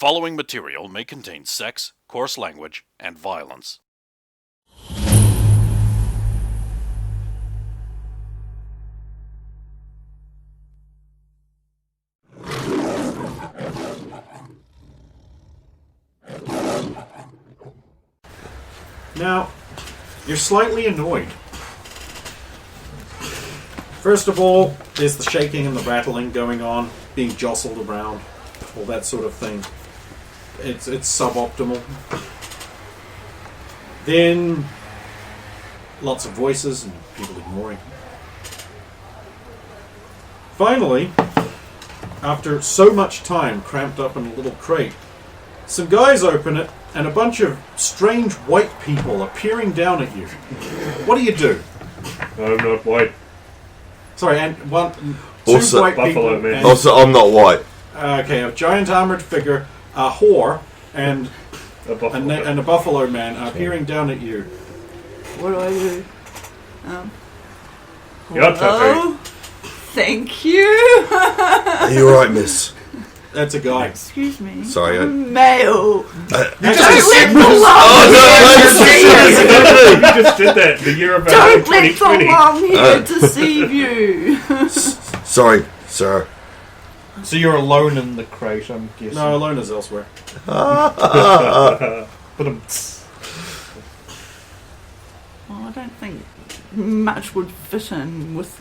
following material may contain sex, coarse language, and violence. Now, you're slightly annoyed. First of all, there's the shaking and the rattling going on, being jostled around, all that sort of thing. It's suboptimal. Then, lots of voices and people ignoring. Finally, after so much time cramped up in a little crate, some guys open it, and a bunch of strange white people are peering down at you. What do you do? I'm not white. Sorry, and two Also, white Buffalo people. Man. And, Also, I'm not white. okay, a giant armored figure, a whore, and A buffalo. and a buffalo man are peering down at you. What do I do? You're Hello? Thank you. Are you alright, miss? That's a guy. Excuse me. Sorry, I'm male. Don't Let the You just did that the year of our Don't let the 2020. long here deceive you. Sorry, sir. So you're alone in the crate, I'm guessing. No, alone is elsewhere. But Well, I don't think much would fit in with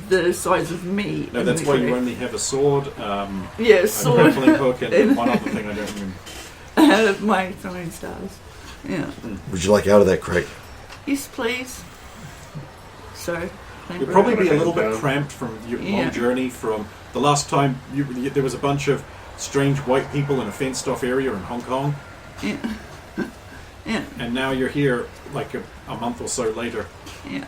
the size of me. No, in that's the why you crate. only have a sword, Yeah, a sword. grappling hook, and one other thing I don't remember. My throwing stars. Yeah. Would you like out of that crate? Yes, please. So, You'll probably be a little bit down. cramped from your Yeah. long journey from the last time there was a bunch of strange white people in a fenced-off area in Hong Kong, Yeah. Yeah. and now you're here like a month or so later. Yeah.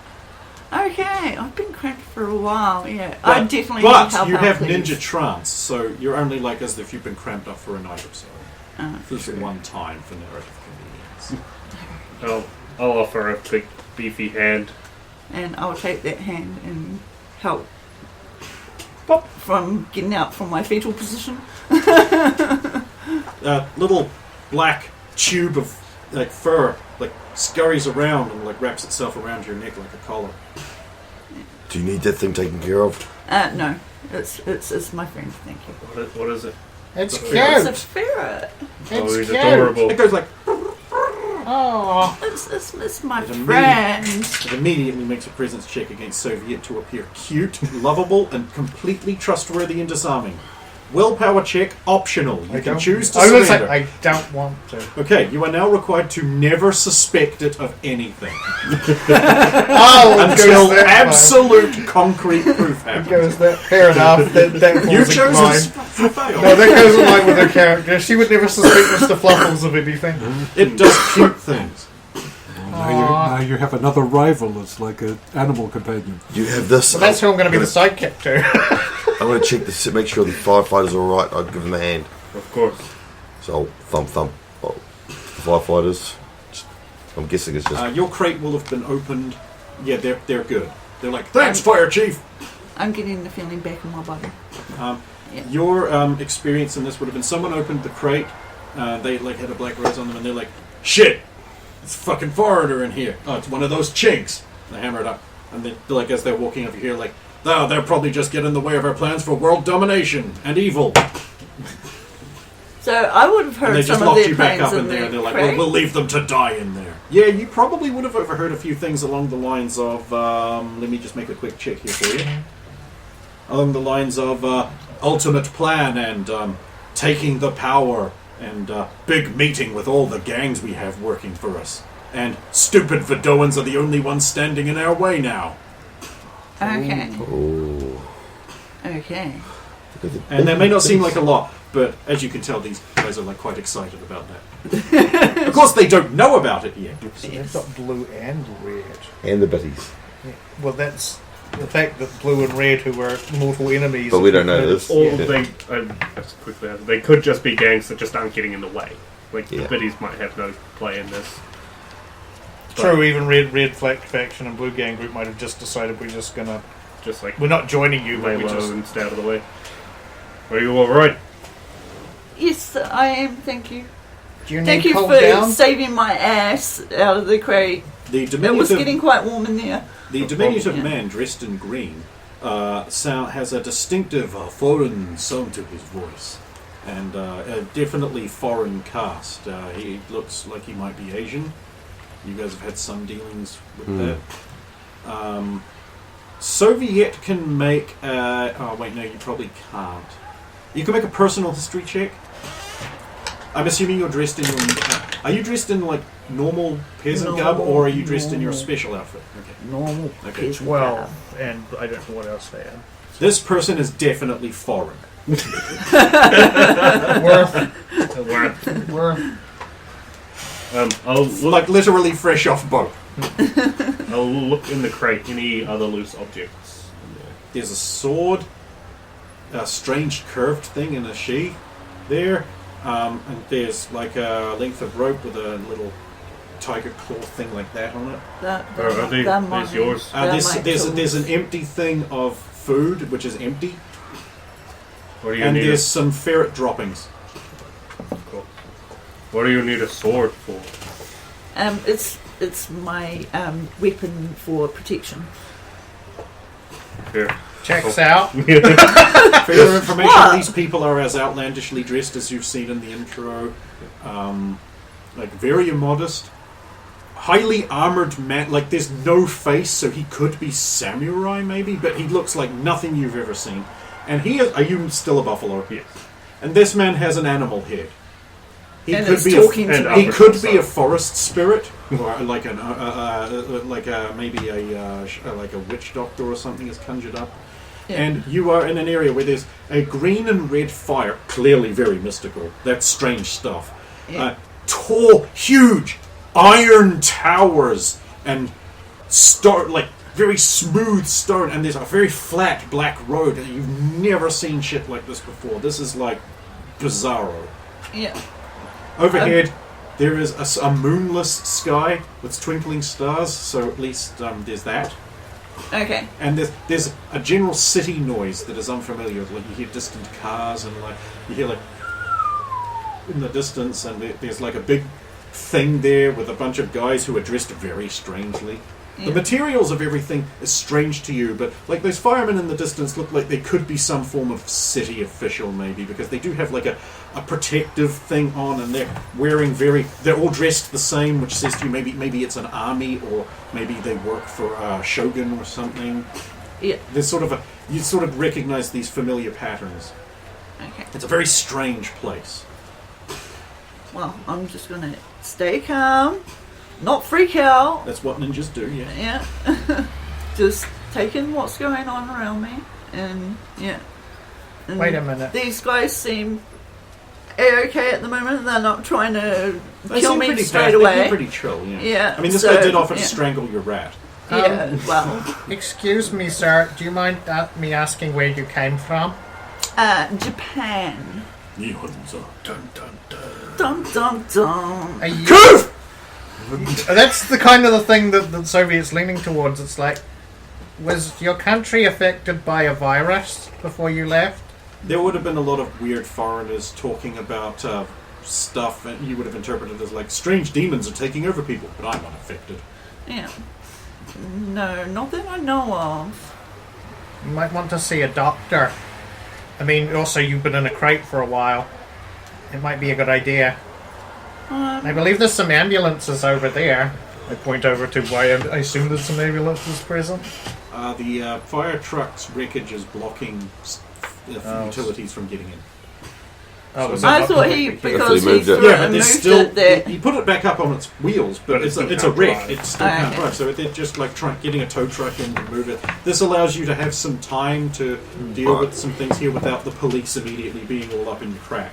Okay, I've been cramped for a while. Yeah, I definitely need But help you out, have please. ninja trance, so you're only like as if you've been cramped up for a night or so. For This is sure. one time for narrative convenience. I'll offer a big beefy hand. And I'll take that hand and help Pop from getting out from my fetal position. Little black tube of like fur like scurries around and like wraps itself around your neck like a collar. Do you need that thing taken care of? No, it's my friend. Thank you. What is it? it's It's It's a cute. ferret. Oh, he's cute. adorable. It goes like Oh, It's my It friend. it immediately makes a presence check against Soviet to appear cute, lovable, and completely trustworthy and disarming. Willpower check optional. You can choose to I was surrender. like, I don't want to. Okay, you are now required to never suspect it of anything Oh, it until goes that far. absolute concrete proof It happens. goes that. Fair enough. That You falls in chose line. to fail. No, that goes in line with her character. She would never suspect Mr. Fluffles of anything. It does cute things. Now you have another rival as like an animal companion. You have this. Well, that's who I'm going to be the sidekick to. I'm going to check this, make sure the firefighters are alright. I'll give them a hand. Of course. So, thump. Oh, the firefighters. I'm guessing it's just. Your crate will have been opened. Yeah, they're good. They're like, thanks, Fire Chief. I'm getting the feeling back in my body. Yeah. Your experience in this would have been someone opened the crate. They like had a black rose on them, and they're like, shit, it's a fucking foreigner in here. Oh, it's one of those chinks. They hammer it up, and they like as they're walking over here, like, oh, they'll probably just get in the way of our plans for world domination and evil. So I would have And heard they just some of locked their you back plans up in in there. the They're like, crate. we'll leave them to die in there. Yeah, you probably would have overheard a few things along the lines of, let me just make a quick check here for you. Along the lines of ultimate plan and taking the power and big meeting with all the gangs we have working for us. And stupid Vidoans are the only ones standing in our way now. Okay. Oh. Okay. And that may not seem like a lot, but as you can tell, these guys are like quite excited about that. Of course, they don't know about it yet. So they've got blue and red. And the bitties. Yeah. Well, that's the fact that blue and red, who were mortal enemies. But we don't know this. All Yeah. just quickly, they could just be gangs that just aren't getting in the way. Like, Yeah. the biddies might have no play in this. True, even red faction and blue gang group might have just decided we're just gonna. Just like, We're not joining you, lay but we low just. and stay out of the way. Are you alright? Yes, I am. Thank you. Do you Thank need you cool for down? saving my ass out of the crate. The It was diminutive, getting quite warm in there. the diminutive Yeah. man dressed in green has a distinctive foreign sound to his voice, and a definitely foreign cast. He looks like he might be Asian. You guys have had some dealings with that. Soviet can make. Oh wait, no, you probably can't. You can make a personal history check. I'm assuming you're dressed in your. Are you dressed in like normal peasant garb, or are you dressed in your special outfit? Okay. Normal. Okay. 12, and I don't know what else they had. This person is definitely foreign. Worth. I'll look. Like literally fresh off boat. I'll look in the crate. Any other loose objects? There's a sword, a strange curved thing in a sheath there, and there's like a length of rope with a little tiger claw thing like that on it. That Are they? that These might- yours? that might There's kill. an empty thing of food, which is empty, What do you and need? there's some ferret droppings. Cool. What do you need a sword for? It's my weapon for protection. Here. Checks out. For your information, What? these people are as outlandishly dressed as you've seen in the intro. Like very immodest, highly armored man. Like there's no face, so he could be samurai maybe, but he looks like nothing you've ever seen. And he is. Are you still a buffalo? Yes. And this man has an animal head. He And could it's be talking to a, me. he could be a forest spirit, or like an maybe like a witch doctor or something is conjured up. Yeah. And you are in an area where there's a green and red fire, clearly very mystical. That's strange stuff. Yeah. Tall, huge iron towers and like very smooth stone, and there's a very flat black road, and you've never seen shit like this before. This is like bizarro. Yeah. Overhead, there is a moonless sky with twinkling stars, so at least there's that. Okay. And there's a general city noise that is unfamiliar. Like you hear distant cars, and like you hear like in the distance, and there's like a big thing there with a bunch of guys who are dressed very strangely. Yeah. The materials of everything is strange to you, but like those firemen in the distance look like they could be some form of city official, maybe, because they do have like a protective thing on, and they're all dressed the same, which says to you maybe it's an army, or maybe they work for Shogun or something. Yeah. There's you sort of recognize these familiar patterns. Okay. It's a very strange place. Well, I'm just gonna stay calm, not freak out. That's what ninjas do, yeah. Yeah. Just taking what's going on around me, and yeah. And Wait a minute. These guys seem okay at the moment. They're not trying to They kill seem me pretty straight They away. seem pretty chill, yeah. Yeah, I mean, this so, guy did offer to yeah. strangle your rat. Yeah. Well, Excuse me, sir. Do you mind me asking where you came from? Japan. Nihonzo. Dun dun dun. Dun dun dun. Are you... That's the kind of the thing that the Soviets leaning towards. It's like, was your country affected by a virus before you left? There would have been a lot of weird foreigners talking about stuff, and you would have interpreted it as like strange demons are taking over people, but I'm unaffected. Yeah. No, not that I know of. You might want to see a doctor. I mean, also you've been in a crate for a while. It might be a good idea. I believe there's some ambulances over there. I point over to why I assume there's some ambulances present. The fire truck's wreckage is blocking utilities from getting in. Oh, was I that thought not- he, Hopefully because he moved it. threw Yeah, it but and there's moved still. it there. You put it back up on its wheels, but But it it's still a can't wreck. drive. It still can't Okay. drive, so they're just like getting a tow truck in to move it. This allows you to have some time to deal with some things here without the police immediately being all up in your crap.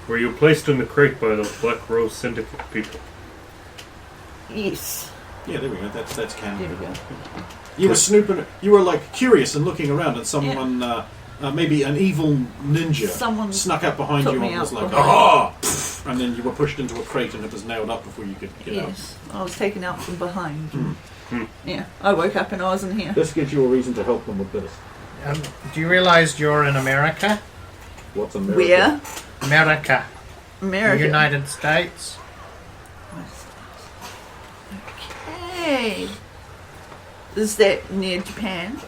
Were you placed in the crate by those Black Rose Syndicate people? Yes. Yeah, there we go. That's canon. There we go. You were snooping. You were like curious and looking around, and someone, maybe an evil ninja, Someone snuck up behind took you me and was out like, behind. "Ah!" pff, and then you were pushed into a crate, and it was nailed up before you could get out. Yes. I was taken out from behind. Yeah. I woke up and I wasn't here. This gives you a reason to help them with this. Do you realise you're in America? What's America? Where? America. America. The United States. Okay. Is that near Japan?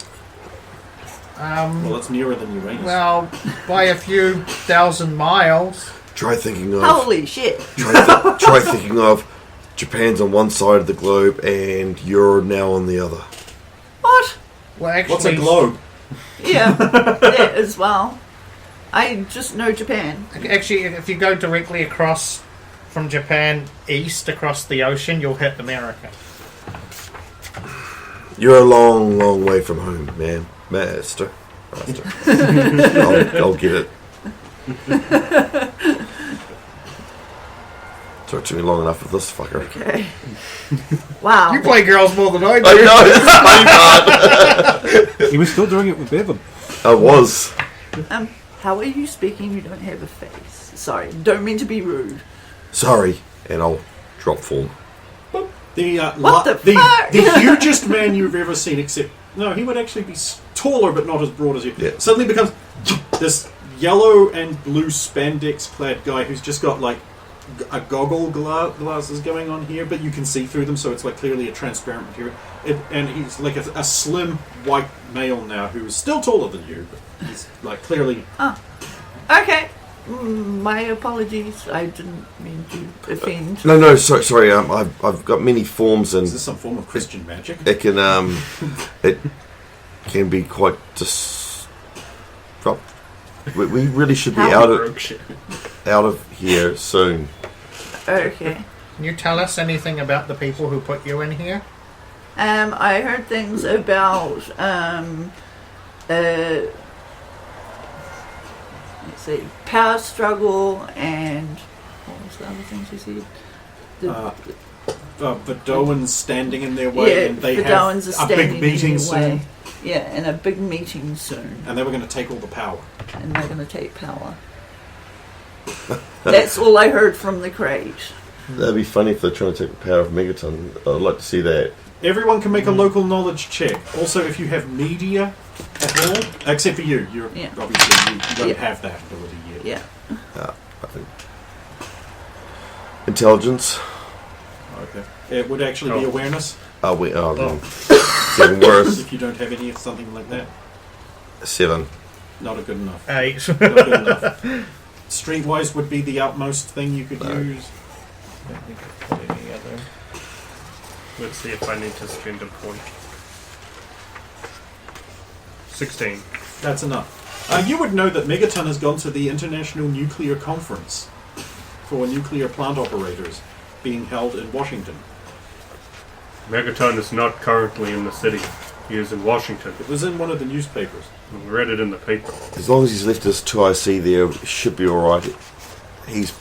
Well, it's nearer than Uranus. Well, by a few thousand miles. Try thinking of. Holy shit. Try thinking of Japan's on one side of the globe and you're now on the other. What? Well, actually, What's a globe? Yeah, that as well. I just know Japan. Actually, if you go directly across from Japan east across the ocean, you'll hit America. You're a long, long way from home, man. Master. I'll get it. Took me long enough with this fucker. Okay. Wow. You play girls more than I do. I know, it's funny part. He was still doing it with Bevan. I was. How are you speaking? You don't have a face. Sorry, don't mean to be rude. Sorry, and I'll drop form. the fuck? The hugest man you've ever seen, except no, he would actually be taller but not as broad as you. Yeah. Suddenly becomes this yellow and blue spandex-clad guy who's just got like a goggle glasses going on here, but you can see through them, so it's like clearly a transparent material. And he's like a slim white male now who is still taller than you, but he's like clearly. Okay. My apologies. I didn't mean to offend. No, sorry. I've got many forms, and Is this some form of Christian magic? it can be quite disrupt. We really should be out of here soon. Okay. Can you tell us anything about the people who put you in here? I heard things about let's see, power struggle and what was the other things you said? Vidoans standing in their way, Yeah, and they Vidoans have are a big standing meeting in their soon, way. Yeah, and a big meeting soon, and they were going to take all the power. and they're going to take power. That's all I heard from the crate. That'd be funny if they're trying to take the power of Megaton. I'd like to see that. Everyone can make a local knowledge check. Also, if you have media at all, except for you, Yeah. obviously you don't Yeah. have that ability yet. Yeah. I think intelligence. Okay. It would actually be awareness It's even worse. if you don't have any of something like that. 7. Not a good enough. 8. Not good enough. Streetwise would be the outmost thing you could use. Let's see if I need to spend a point. 16. That's enough. You would know that Megaton has gone to the International Nuclear Conference for nuclear plant operators being held in Washington. Megaton is not currently in the city. He is in Washington. It was in one of the newspapers. We read it in the paper. As long as he's left us 2 IC there, it should be alright. He's...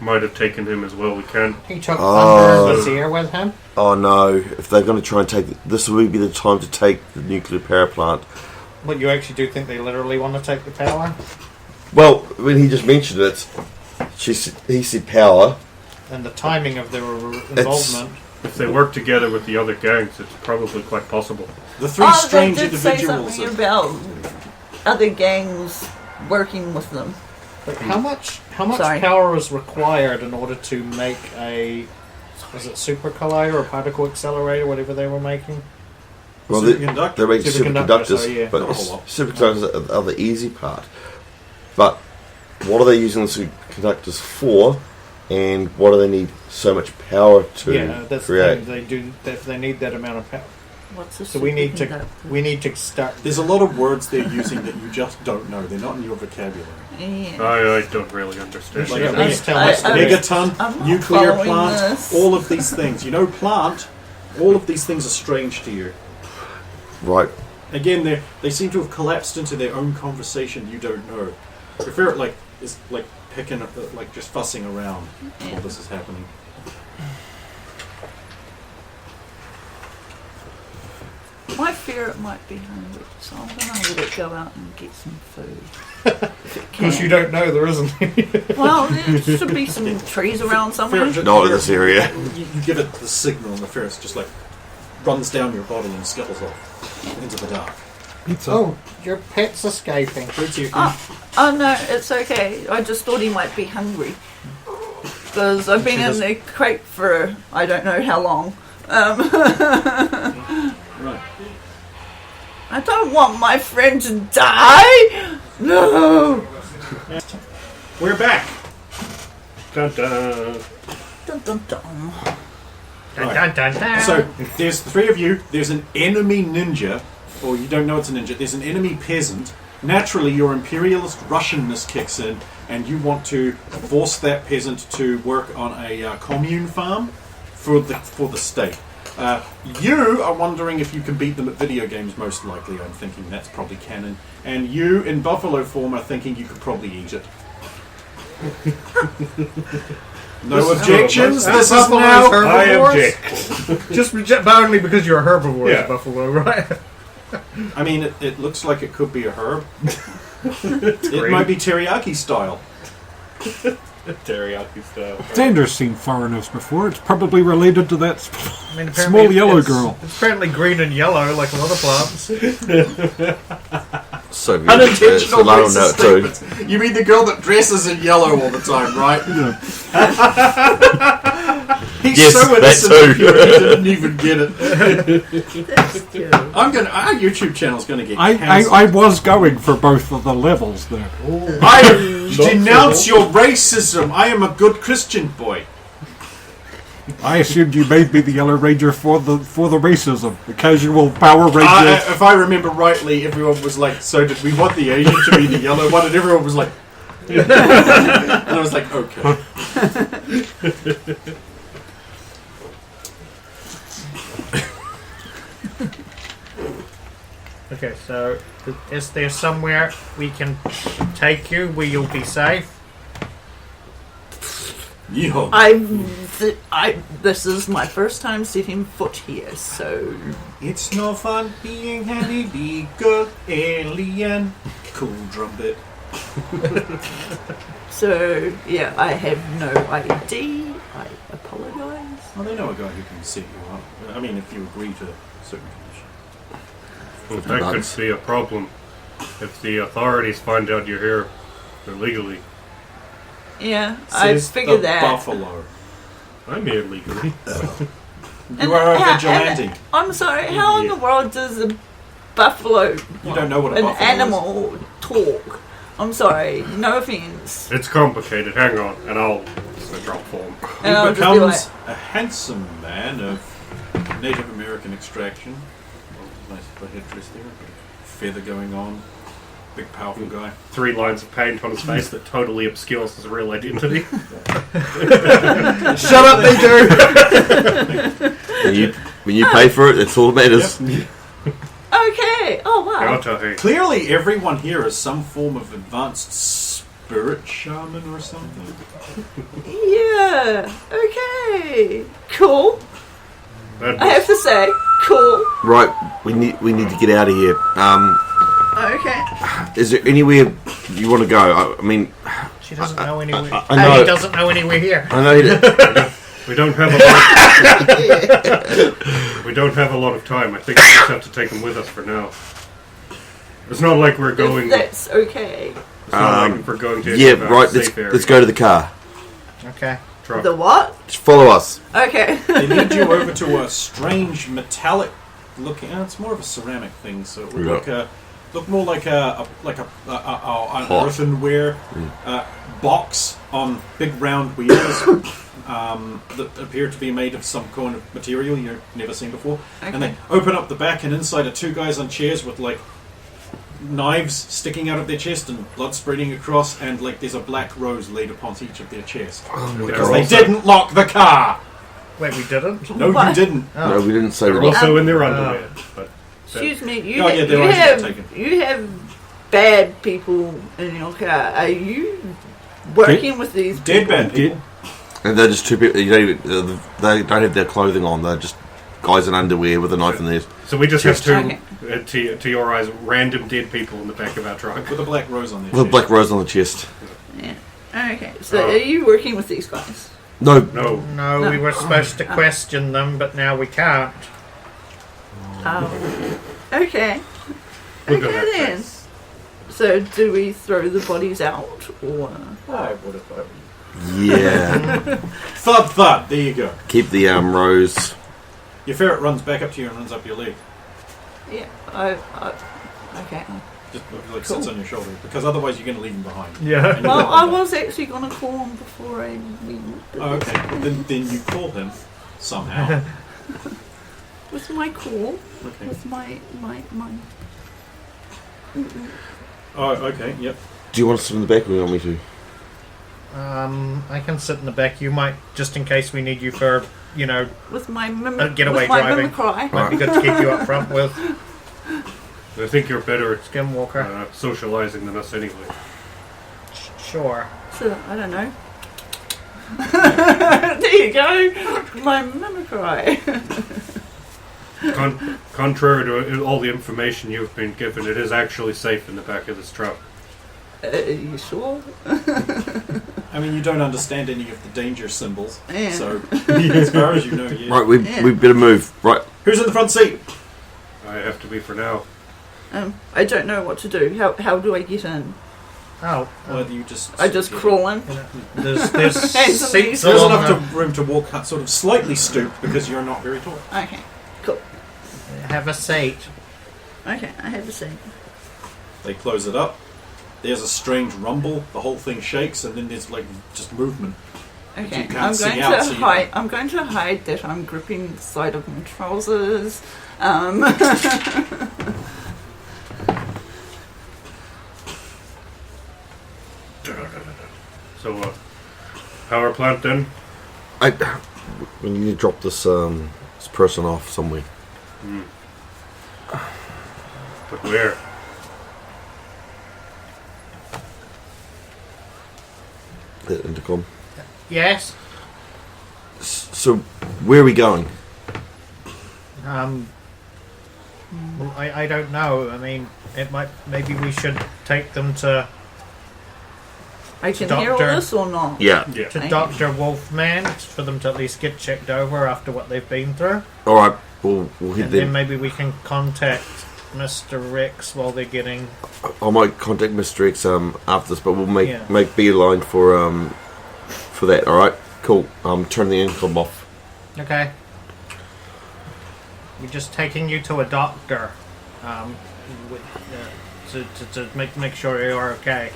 Might have taken him as well. We can't. He took Thunder and Vizier with him. Oh no, if they're going to try and take... This will be the time to take the nuclear power plant. But you actually do think they literally want to take the power? Well, when he just mentioned it, he said power. And the timing of their involvement. If they work together with the other gangs, it's probably quite possible. The three strange they did say individuals. something about other gangs working with them. But how much Sorry. power is required in order to make a... Was it super collider or particle accelerator, whatever they were making? Well, Superconductor. they're making Superconductor, superconductors, sorry, yeah. but Not a whole lot. superconductors are the easy part. But what are they using the superconductors for, and what do they need so much power to Yeah, that's create? the thing. They need that amount of power. What's a So we need superconductor? to start. There's a lot of words they're using that you just don't know. They're not in your vocabulary. Yeah. I don't really understand. You should Like at least tell us. I- Megaton, I'm not nuclear following plant, this. all of these things. You know, plant, all of these things are strange to you. Right. Again, they seem to have collapsed into their own conversation you don't know. Prefer it is like picking up, like just fussing around while this is happening. My fear it might be hungry, so I'm going to let it go out and get some food. Because you don't know, there isn't any. Well, there should be some trees around somewhere. Ferret- Not in this area. You give it the signal, and the ferret just like runs down your body and scuttles off into the dark. Pizza. Oh, your pet's escaping. Oh no, it's okay. I just thought he might be hungry. Because I've been in the crate for I don't know how long. Right. I don't want my friend to die! No! We're back. Dun dun. Dun, dun, dun. Dun, dun, dun, dun. So there's 3 of you. There's an enemy ninja, or you don't know it's a ninja. There's an enemy peasant. Naturally, your imperialist Russianness kicks in, and you want to force that peasant to work on a commune farm for the state. You are wondering if you can beat them at video games. Most likely, I'm thinking that's probably canon. And you, in buffalo form, are thinking you could probably eat it. No objections. This is now. I object. Just reject, but only because you're a herbivore, Yeah. buffalo, right? I mean, it looks like it could be a herb. It green. might be teriyaki style. Teriyaki style. Xander's seen foreigners before. It's probably related to that I mean, small yellow girl. It's apparently green and yellow, like a lot of plants. So Unintentional I don't racist know too. statements. You mean the girl that dresses in yellow all the time, right? Yeah. He's Yes, so that innocent too. he didn't even get it. That's cute. Our YouTube channel's gonna get I cancelled. was going for both of the levels there. I denounce your racism. I am a good Christian boy. I assumed you made me the Yellow Ranger for the racism, the casual Power Ranger. If I remember rightly, everyone was like, so did we want the Asian to be the yellow one? And everyone was like... and I was like, okay. Okay, so is there somewhere we can take you where you'll be safe? Yeehaw. This is my first time setting foot here, so It's no fun being honeybee girl alien. Cool drum bit. yeah, I have no ID. I apologise. Well, they know a guy who can set you up. I mean, if you agree to certain conditions. Well, that could be a problem if the authorities find out you're here illegally. Yeah, I Says figured the that. Buffalo. I'm here legally. You are a vigilante. I'm sorry, how in the world does a buffalo, You don't know what a an buffalo animal, talk? I'm sorry, no offence. It's complicated. Hang on, and I'll drop form. And I'll He just be becomes like, a handsome man of Native American extraction. Nice headdress there. Feather going on. Big, powerful guy. 3 lines of paint on his face that totally obscures his real identity. Shut up, they do! When you pay for it, that's all that matters. Yep. okay, oh wow. Clearly, everyone here is some form of advanced spirit shaman or something. Yeah, okay. Cool. That I have to say, cool. Right, we need to get out of here. Okay. Is there anywhere you want to go? I mean, She doesn't know anywhere. I know. He doesn't know anywhere here. I know. we don't have a lot of time. I think we just have to take him with us for now. It's not like we're going. If that's okay. It's not like we're going to. Yeah, any right. safe area. Let's go to the car. Okay. Truck. The what? Just follow us. Okay. They lead you over to a strange metallic looking. It's more of a ceramic thing, so it would look more like an earthenware box on big round wheels that appear to be made of some kind of material you've never seen before. Okay. And they open up the back, and inside are 2 guys on chairs with like knives sticking out of their chest and blood spreading across, and like there's a black rose laid upon each of their chests because they didn't lock the car. Wait, we didn't? No, What? you didn't. Oh. No, we didn't say They're we also in their underwear. But Excuse me, Oh, yeah, their eyes are taken. you have bad people in your car. Are you working with these Dead people? bad people. And they're just 2 people. You don't even, they don't have their clothing on. They're just guys in underwear with a knife in theirs. So we just have 2, Okay. to your eyes, random dead people in the back of our truck. With a black rose on their With a chest. black rose on the chest. Yeah. Okay, so are you working with these guys? No. No. No, we were supposed to question them, but now we can't. Okay. We'll go Okay that then. fast. So do we throw the bodies out, or I would have thought. Yeah. Thud, thud. There you go. Keep the rows. Your ferret runs back up to you and runs up your leg. yeah? Okay. Just like sits on your shoulder, because otherwise you're going to leave him behind. Yeah. And you Well, don't I want that. was actually gonna call him before I leave. Oh, okay. Then you call him somehow. With my call, Okay. with my. Oh, okay. Yep. Do you want to sit in the back or do you want me to? I can sit in the back. You might, just in case we need you for, With my getaway with my driving. mimicry. might be good to keep you up front with I think you're better at Skinwalker. socializing than us anyway. Sure. So I don't know. There you go, my mimicry. Contrary to all the information you've been given, it is actually safe in the back of this truck. You sure? I mean, you don't understand any of the danger symbols, Yeah. so as far as you know, yeah. Right, we better move. Right. Who's in the front seat? I have to be for now. I don't know what to do. How do I get in? Oh, Whether you just I just crawl in. there's Hands on seats There's along enough room to walk sort of slightly stooped because you're not very tall. Okay, cool. Have a seat. Okay, I have a seat. They close it up. There's a strange rumble. The whole thing shakes, and then there's like just movement. Okay, you can't I'm see going out, to so you hide. I'm going to hide that I'm gripping the side of my trousers. So, power plant then? We need to drop this person off somewhere. But where? The intercom. Yes. So, where are we going? Well, I don't know. I mean, maybe we should take them to I can hear all Doctor. this or not? Yeah. Yeah. to Thank Dr. Wolfman for them to at least get checked over after what they've been through. All right. We'll head And there. then maybe we can contact Mr. Rex while they're getting. I might contact Mr. X after this, but we'll make Yeah. beeline for that. All right. Cool. Turn the intercom off. Okay. We're just taking you to a doctor, with, to make sure you're okay.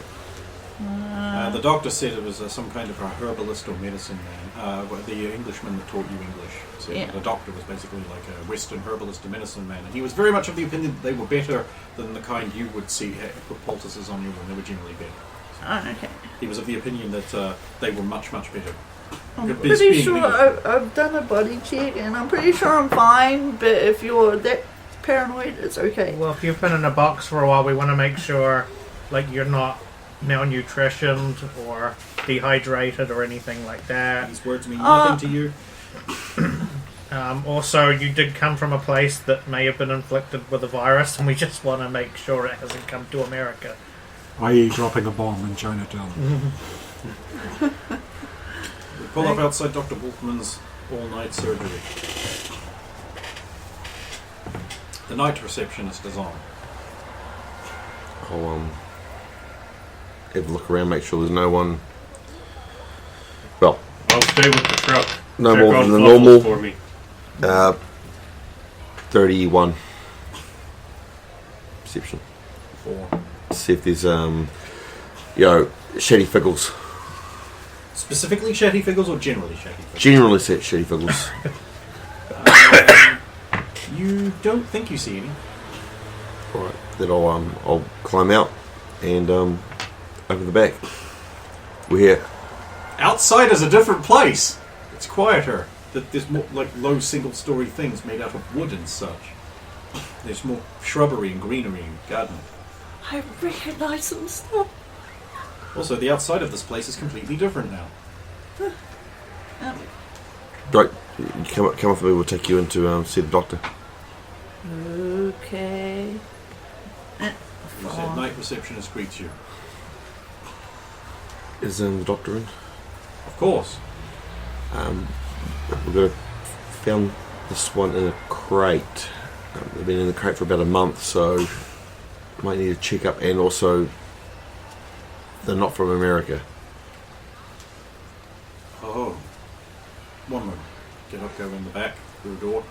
The doctor said it was some kind of a herbalist or medicine man. The Englishman that taught you English said Yeah. that a doctor was basically like a Western herbalist or medicine man. And he was very much of the opinion that they were better than the kind you would see put poultices on you when they were generally better. Oh, okay. He was of the opinion that they were much, much better. I'm Good pretty being sure English. I've done a body check and I'm pretty sure I'm fine. But if you're that paranoid, it's okay. Well, if you've been in a box for a while, we want to make sure, like, you're not malnutritioned or dehydrated or anything like that. These words mean nothing to you. Also, you did come from a place that may have been inflicted with a virus, and we just want to make sure it hasn't come to America. I.e. dropping a bomb in Chinatown. We pull up outside Dr. Wolfman's all-night surgery. The night receptionist is on. I'll have a look around, make sure there's no one. Well, I'll stay with the truck. no Check more on than the Fluffles normal. for me. 31 perception. 4. See if there's shady figgles. Specifically Shatty Figgles or generally Shatty Figgles? Generally set shady figgles. You don't think you see any. Alright, then I'll climb out and open the back. We're here. Outside is a different place. It's quieter. There's more like low single-story things made out of wood and such. There's more shrubbery and greenery and garden. I recognize some stuff. Also, the outside of this place is completely different now. Right, you come up with me, we'll take you in to see the doctor. Okay. You said night receptionist greets you. Is the doctor in? Of course. We've found this one in a crate. They've been in the crate for about a month, so might need a checkup, and also they're not from America. Oh. One moment. Get up, go in the back, through the door.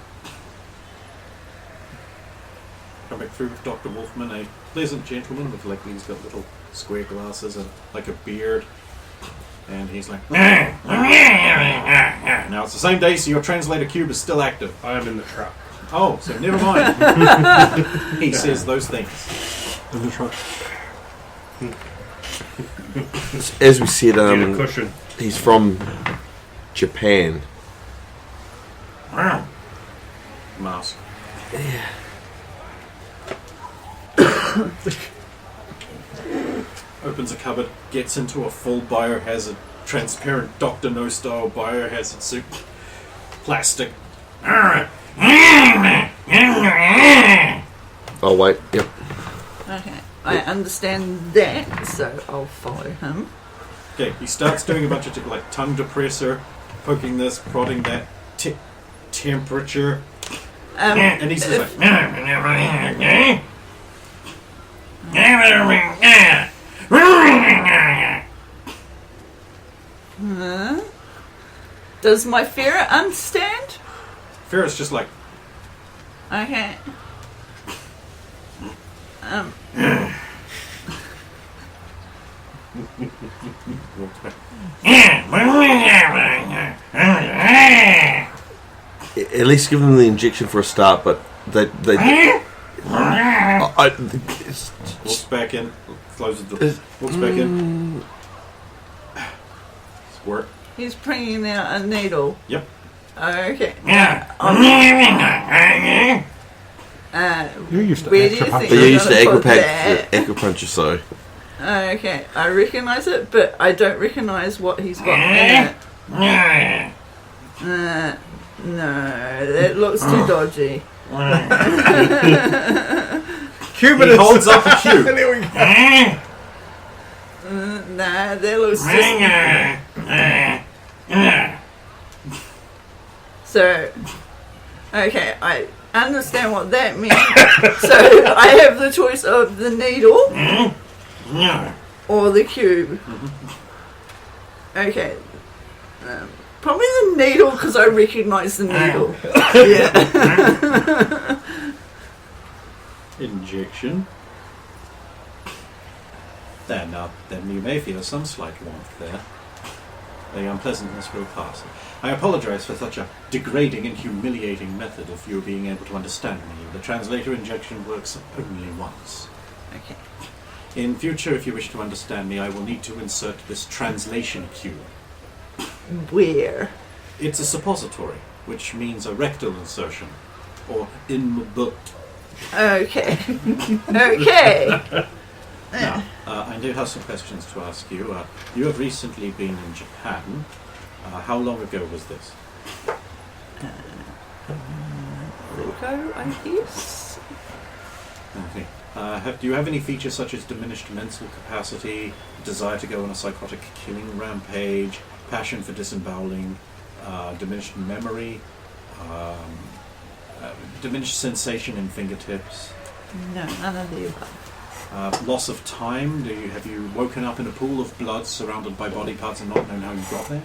Come back through with Dr. Wolfman, a pleasant gentleman with like he's got little square glasses and like a beard. And he's like, now it's the same day, so your translator cube is still active. I am in the truck. Oh, so never mind. He says those things. In the truck. As we said, Get a cushion. he's from Japan. Mask. Opens a cupboard, gets into a full biohazard, transparent Dr. No-style biohazard suit. Plastic. Oh wait, yep. Okay, I understand that, so I'll follow him. Okay, he starts doing a bunch of like tongue depressor, poking this, prodding that, temperature, and he's just like, Does my ferret understand? Ferret's just like, Okay. At least give them the injection for a start, but they walks back in, closes the door, walks back in. Squirt. He's bringing out a needle. Yep. Okay. You're used to Where do extra you punch. think You're used to I'm gonna put acupuncture, so Okay, I recognise it, but I don't recognise what he's got in it. No, that looks too dodgy. Cuban He holds up a cube. There we go. Nah, that looks just... So, okay, I understand what that means. So, I have the choice of the needle or the cube. Okay. Probably the needle, because I recognise the needle. Yeah. Injection. Then you may feel some slight warmth there. The unpleasantness will pass. I apologize for such a degrading and humiliating method of you being able to understand me. The translator injection works only once. Okay. In future, if you wish to understand me, I will need to insert this translation cube. Where? It's a suppository, which means a rectal insertion, or in the butt. Okay. Okay. Now, I do have some questions to ask you. You have recently been in Japan. How long ago was this? Ago, I guess. Okay. Do you have any features such as diminished mental capacity, desire to go on a psychotic killing rampage, passion for disemboweling, diminished memory, diminished sensation in fingertips? No, none of the above. Loss of time? Have you woken up in a pool of blood surrounded by body parts and not known how you got there?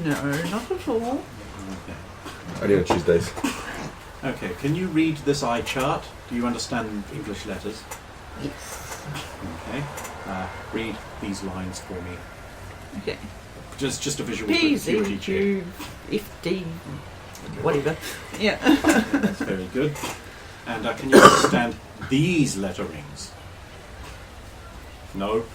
No, not at all. Okay. only on Tuesdays. Okay, can you read this eye chart? Do you understand English letters? Yes. Okay. Read these lines for me. Okay. Just a visual P, acuity Z, check. Q, F, D, whatever. Yeah. That's very good. And can you understand these letterings? No?